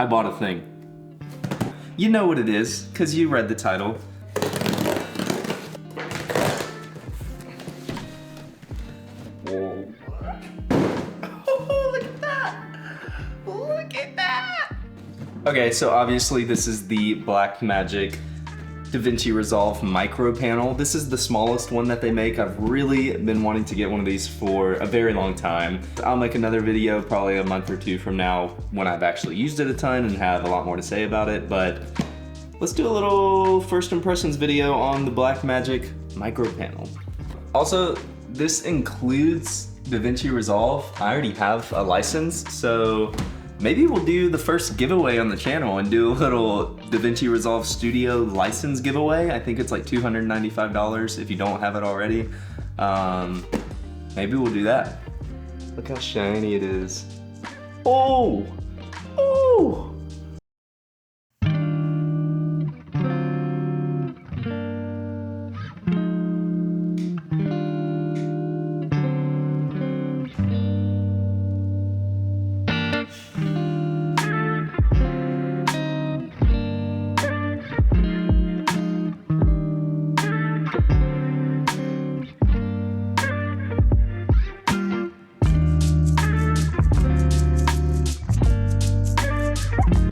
I bought a thing. You know what it is, because you read the title. Whoa. Oh, look at that! Look at that! Okay, so obviously this is the Blackmagic DaVinci Resolve Micro Panel. This is the smallest one that they make. I've really been wanting to get one of these for a very long time. I'll make another video probably a month or two from now when I've actually used it a ton and have a lot more to say about it, but let's do a little first impressions video on the Blackmagic Micro Panel. Also, this includes DaVinci Resolve. I already have a license, so maybe we'll do the first giveaway on the channel and do a little DaVinci Resolve Studio license giveaway. I think it's like $295 if you don't have it already. Maybe we'll do that. Look how shiny it is. Oh! Oh!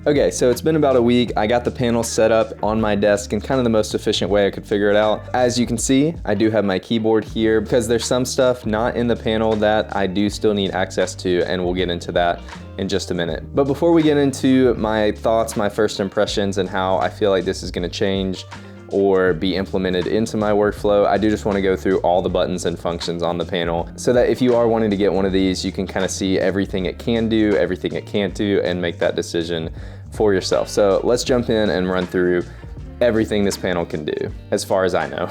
Okay, so it's been about a week. I got the panel set up on my desk in kind of the most efficient way I could figure it out. As you can see, I do have my keyboard here because there's some stuff not in the panel that I do still need access to, and we'll get into that in just a minute. But before we get into my thoughts, my first impressions, and how I feel like this is gonna change or be implemented into my workflow, I do just want to go through all the buttons and functions on the panel so that if you are wanting to get one of these, you can kind of see everything it can do, everything it can't do, and make that decision for yourself. So let's jump in and run through everything this panel can do, as far as I know.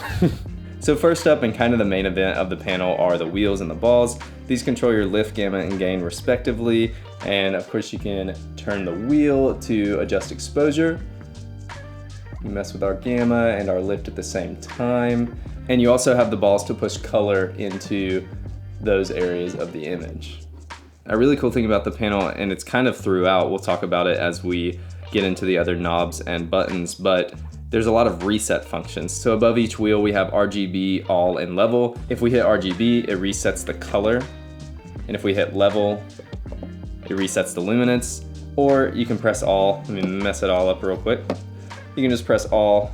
So first up, and kind of the main event of the panel, are the wheels and the balls. These control your lift, gamma, and gain respectively. And of course you can turn the wheel to adjust exposure. You mess with our gamma and our lift at the same time. And you also have the balls to push color into those areas of the image. A really cool thing about the panel, and it's kind of throughout, we'll talk about it as we get into the other knobs and buttons, but there's a lot of reset functions. So above each wheel we have RGB, all, and level. If we hit RGB, it resets the color. And if we hit level, it resets the luminance. Or you can press all. Let me mess it all up real quick. You can just press all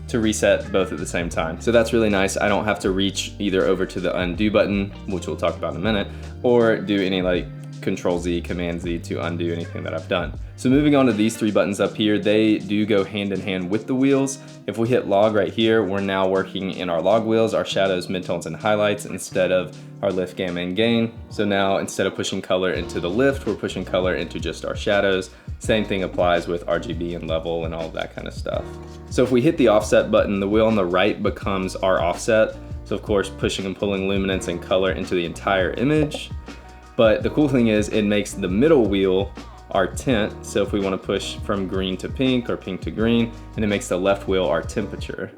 to reset both at the same time. So that's really nice. I don't have to reach either over to the undo button, which we'll talk about in a minute, or do any like Control Z, Command Z to undo anything that I've done. So moving on to these three buttons up here, they do go hand in hand with the wheels. If we hit log right here, we're now working in our log wheels, our shadows, midtones, and highlights instead of our lift, gamma, and gain. So now instead of pushing color into the lift, we're pushing color into just our shadows. Same thing applies with RGB and level and all of that kind of stuff. So if we hit the offset button, the wheel on the right becomes our offset. So of course, pushing and pulling luminance and color into the entire image. But the cool thing is it makes the middle wheel our tint. So if we want to push from green to pink or pink to green, and it makes the left wheel our temperature.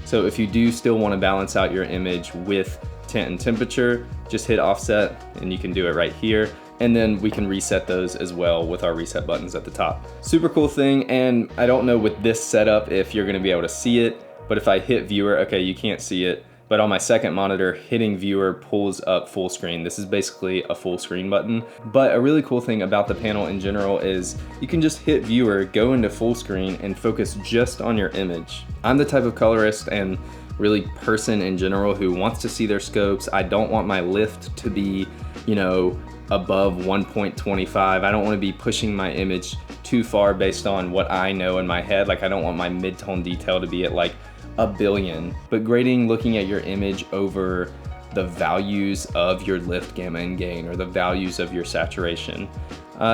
So if you do still want to balance out your image with tint and temperature, just hit offset and you can do it right here. And then we can reset those as well with our reset buttons at the top. Super cool thing, and I don't know with this setup if you're gonna be able to see it, but if I hit viewer, okay, you can't see it, but on my second monitor, hitting viewer pulls up full screen. This is basically a full screen button. But a really cool thing about the panel in general is you can just hit viewer, go into full screen, and focus just on your image. I'm the type of colorist and really person in general who wants to see their scopes. I don't want my lift to be, you know, above 1.25. I don't want to be pushing my image too far based on what I know in my head. Like I don't want my mid-tone detail to be at like 1 billion. But grading, looking at your image over the values of your lift, gamma, and gain, or the values of your saturation,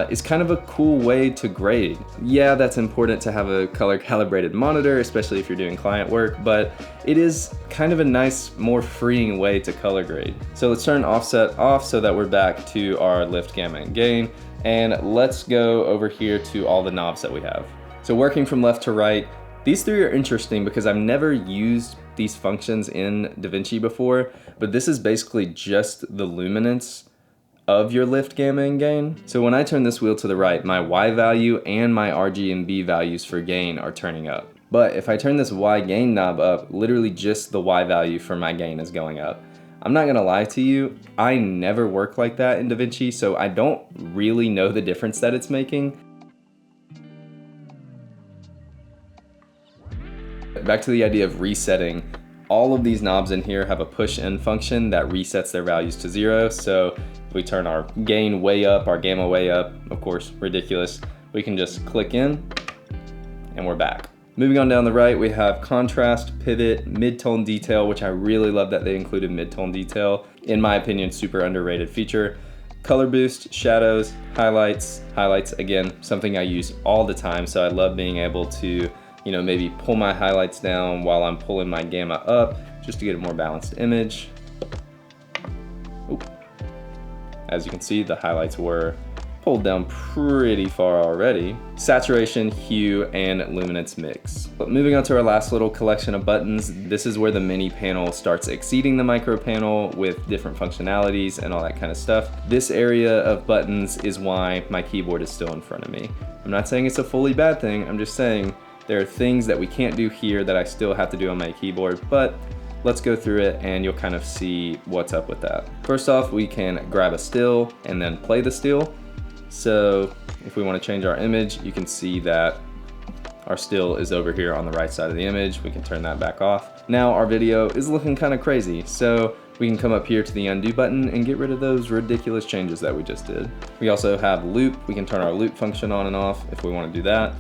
is kind of a cool way to grade. Yeah, that's important to have a color calibrated monitor, especially if you're doing client work, but it is kind of a nice, more freeing way to color grade. So let's turn offset off so that we're back to our lift, gamma, and gain. And let's go over here to all the knobs that we have. So working from left to right, these three are interesting because I've never used these functions in DaVinci before, but this is basically just the luminance of your lift, gamma, and gain. So when I turn this wheel to the right, my Y value and my RG and B values for gain are turning up. But if I turn this Y gain knob up, literally just the Y value for my gain is going up. I'm not gonna lie to you, I never work like that in DaVinci, so I don't really know the difference that it's making. Back to the idea of resetting, all of these knobs in here have a push in function that resets their values to 0. So if we turn our gain way up, our gamma way up, of course, ridiculous, we can just click in and we're back. Moving on down the right, we have contrast, pivot, mid-tone detail, which I really love that they included mid-tone detail. In my opinion, super underrated feature. Color boost, shadows, highlights. Highlights, again, something I use all the time, so I love being able to, you know, maybe pull my highlights down while I'm pulling my gamma up, just to get a more balanced image. Oop. As you can see, the highlights were pulled down pretty far already. Saturation, hue, and luminance mix. But moving on to our last little collection of buttons, this is where the mini panel starts exceeding the micro panel with different functionalities and all that kind of stuff. This area of buttons is why my keyboard is still in front of me. I'm not saying it's a fully bad thing, I'm just saying there are things that we can't do here that I still have to do on my keyboard, but let's go through it and you'll kind of see what's up with that. First off, we can grab a still and then play the still. So if we want to change our image, you can see that our still is over here on the right side of the image. We can turn that back off. Now our video is looking kind of crazy. So we can come up here to the undo button and get rid of those ridiculous changes that we just did. We also have loop. We can turn our loop function on and off if we want to do that.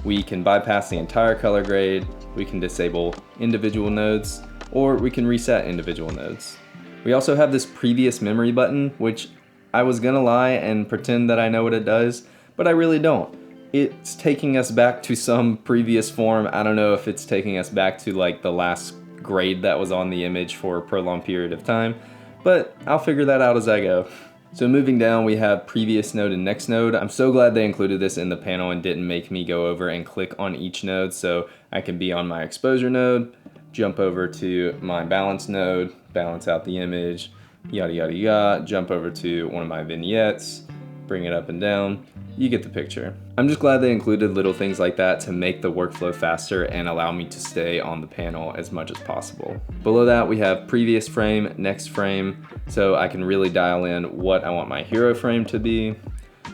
We can bypass the entire color grade. We can disable individual nodes, or we can reset individual nodes. We also have this previous memory button, which I was gonna lie and pretend that I know what it does, but I really don't. It's taking us back to some previous form. I don't know if it's taking us back to like the last grade that was on the image for a prolonged period of time, but I'll figure that out as I go. So moving down, we have previous node and next node. I'm so glad they included this in the panel and didn't make me go over and click on each node, so I can be on my exposure node, jump over to my balance node, balance out the image, yada yada yada, jump over to one of my vignettes, bring it up and down. You get the picture. I'm just glad they included little things like that to make the workflow faster and allow me to stay on the panel as much as possible. Below that, we have previous frame, next frame, so I can really dial in what I want my hero frame to be.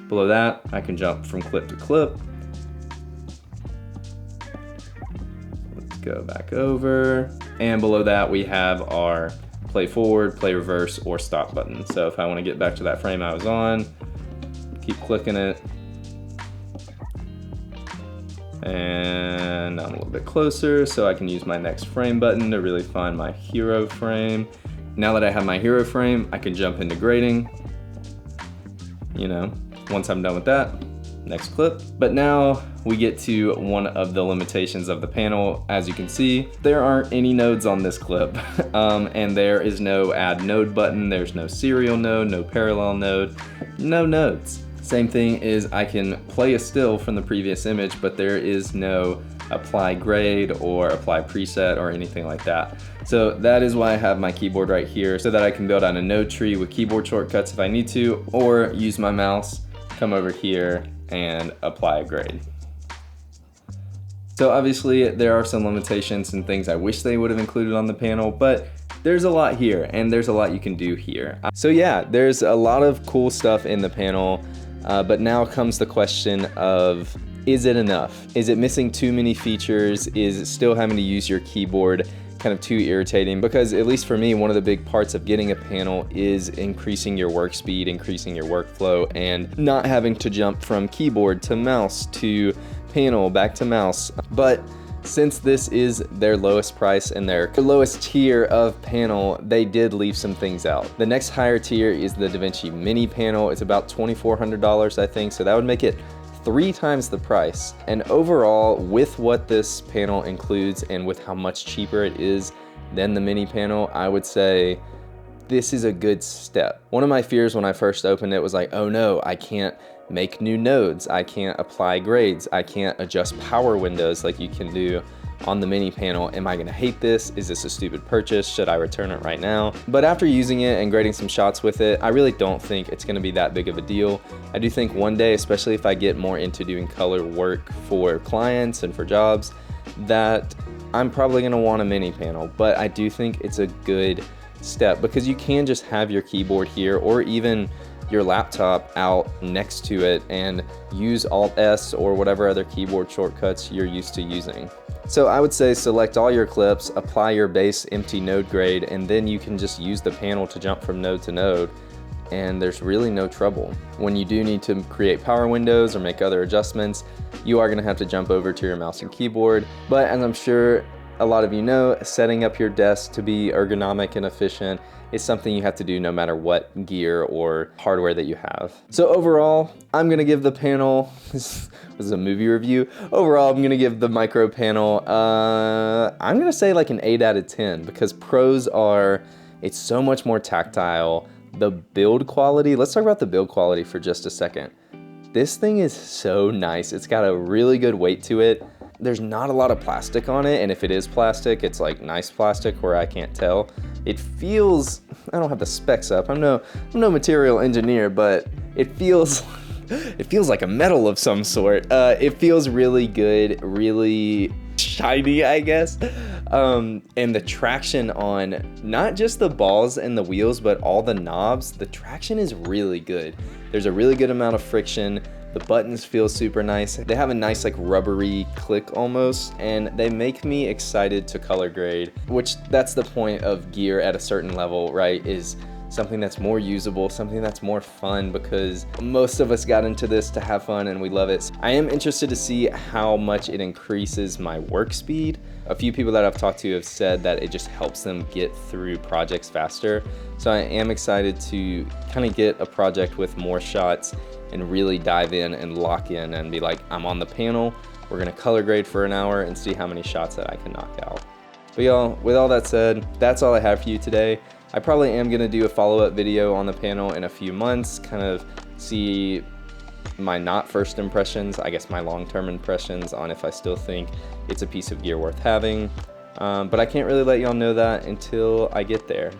Below that, I can jump from clip to clip. Let's go back over. And below that, we have our play forward, play reverse, or stop button. So if I want to get back to that frame I was on, keep clicking it. And I'm a little bit closer so I can use my next frame button to really find my hero frame. Now that I have my hero frame, I can jump into grading. You know, once I'm done with that, next clip. But now we get to one of the limitations of the panel. As you can see, there aren't any nodes on this clip. And there is no add node button, there's no serial node, no parallel node, no nodes. Same thing is I can play a still from the previous image, but there is no apply grade or apply preset or anything like that. So that is why I have my keyboard right here, so that I can build out a node tree with keyboard shortcuts if I need to, or use my mouse, come over here and apply a grade. So obviously there are some limitations and things I wish they would have included on the panel, but there's a lot here and there's a lot you can do here. So yeah, there's a lot of cool stuff in the panel. But now comes the question of, is it enough? Is it missing too many features? Is it still having to use your keyboard kind of too irritating? Because at least for me, one of the big parts of getting a panel is increasing your work speed, increasing your workflow, and not having to jump from keyboard to mouse to panel back to mouse. But since this is their lowest price and their lowest tier of panel, they did leave some things out. The next higher tier is the DaVinci Mini Panel. It's about $2,400, I think, so that would make it 3 times the price. And overall, with what this panel includes and with how much cheaper it is than the Mini Panel, I would say this is a good step. One of my fears when I first opened it was like, oh no, I can't make new nodes, I can't apply grades, I can't adjust power windows like you can do on the mini panel. Am I gonna hate this? Is this a stupid purchase? Should I return it right now? But after using it and grading some shots with it, I really don't think it's gonna be that big of a deal. I do think one day, especially if I get more into doing color work for clients and for jobs, that I'm probably gonna want a mini panel. But I do think it's a good step because you can just have your keyboard here or even your laptop out next to it and use Alt-S or whatever other keyboard shortcuts you're used to using. So I would say select all your clips, apply your base empty node grade, and then you can just use the panel to jump from node to node, and there's really no trouble. When you do need to create power windows or make other adjustments, you are gonna have to jump over to your mouse and keyboard. But as I'm sure a lot of you know, setting up your desk to be ergonomic and efficient is something you have to do no matter what gear or hardware that you have. So overall, I'm gonna give the panel, this is a movie review. Overall, I'm gonna give the micro panel, I'm gonna say like an 8 out of 10 because pros are, it's so much more tactile. The build quality, let's talk about the build quality for just a second. This thing is so nice. It's got a really good weight to it. There's not a lot of plastic on it, and if it is plastic, it's like nice plastic where I can't tell. It feels, I don't have the specs up, I'm no material engineer, but it feels like a metal of some sort. It feels really good, really shiny, I guess. And the traction on not just the balls and the wheels, but all the knobs, the traction is really good. There's a really good amount of friction. The buttons feel super nice. They have a nice like rubbery click almost, and they make me excited to color grade, which that's the point of gear at a certain level, right? Is something that's more usable, something that's more fun, because most of us got into this to have fun and we love it. I am interested to see how much it increases my work speed. A few people that I've talked to have said that it just helps them get through projects faster. So I am excited to kind of get a project with more shots and really dive in and lock in and be like, I'm on the panel, we're gonna color grade for an hour and see how many shots that I can knock out. But y'all, with all that said, that's all I have for you today. I probably am gonna do a follow-up video on the panel in a few months, kind of see my not first impressions, I guess my long-term impressions on if I still think it's a piece of gear worth having. But I can't really let y'all know that until I get there.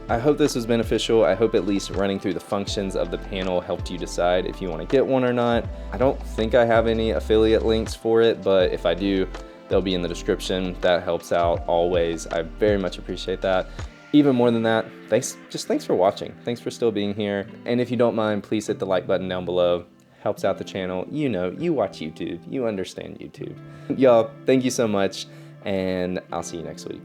I hope this was beneficial. I hope at least running through the functions of the panel helped you decide if you want to get one or not. I don't think I have any affiliate links for it, but if I do, they'll be in the description. That helps out always. I very much appreciate that. Even more than that, thanks for watching. Thanks for still being here. And if you don't mind, please hit the like button down below. Helps out the channel. You know, you watch YouTube. You understand YouTube. Y'all, thank you so much, and I'll see you next week.